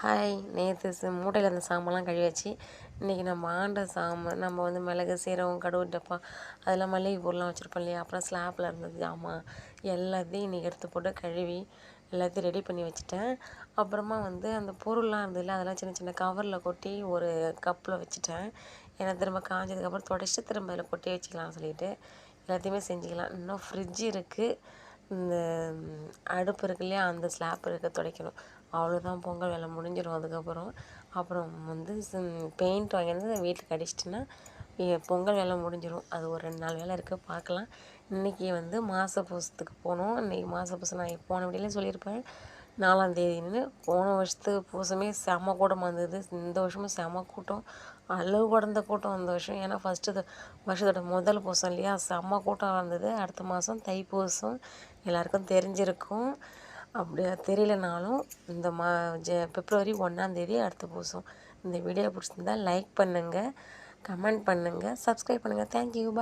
Hi, நேற்று மூட்டையில் இருந்த சாமான்லாம் கழுவி வச்சு இன்றைக்கி நம்ம ஆண்ட நம்ம வந்து மிளகு, சீரகம், கடுகு டப்பா அதெல்லாம் மல்லிகை பொருள்லாம் வச்சுருப்போம் இல்லையா, அப்புறம் ஸ்லாப்பில் இருந்தது ஜாமான் எல்லாத்தையும் இன்றைக்கி எடுத்து போட்டு கழுவி எல்லாத்தையும் ரெடி பண்ணி வச்சுட்டேன். அப்புறமா வந்து அந்த பொருள்லாம் இருந்ததில்ல, அதெல்லாம் சின்ன சின்ன கவரில் கொட்டி ஒரு கப்பில் வச்சுட்டேன். ஏன்னா திரும்ப காஞ்சதுக்கப்புறம் தொடச்சிட்டு திரும்ப அதில் கொட்டி வச்சுக்கலாம்னு சொல்லிட்டு எல்லாத்தையுமே செஞ்சுக்கலாம். இன்னும் ஃப்ரிட்ஜ் இருக்குது, இந்த அடுப்பு இருக்கு இல்லையா, அந்த ஸ்லாப் இருக்க துடைக்கணும். அவ்வளோதான், பொங்கல் வேலை முடிஞ்சிடும். அதுக்கப்புறம் அப்புறம் வந்து பெயிண்ட் வாங்கியிருந்து வீட்டுக்கு அடிச்சிட்டுன்னா பொங்கல் வேலை முடிஞ்சிடும். அது ஒரு 2 நாள் வேலை இருக்குது, பார்க்கலாம். இன்றைக்கி வந்து மாத பூசத்துக்கு போகணும். இன்றைக்கி மாத பூசம் நான் போன வீடியோலையும் சொல்லியிருப்பேன், 4ஆம் தேதின்னு. போன வருஷத்து பூசமே செம கூட்டமாக இருந்தது. இந்த வருஷமும் செம கூட்டம், அளவு கடந்த கூட்டம் இந்த வருஷம். ஏன்னா வருஷத்தோட முதல் பூசம் இல்லையா, செம்ம கூட்டம் இருந்தது. அடுத்த மாதம் தைப்பூசம், எல்லாருக்கும் தெரிஞ்சிருக்கும். அப்படியா தெரியலனாலும் இந்த பிப்ரவரி 1ஆம் தேதி அடுத்த பூசம். இந்த வீடியோ பிடிச்சிருந்தா லைக் பண்ணுங்கள், கமெண்ட் பண்ணுங்கள், சப்ஸ்கிரைப் பண்ணுங்கள். தேங்க்யூ, பாய்.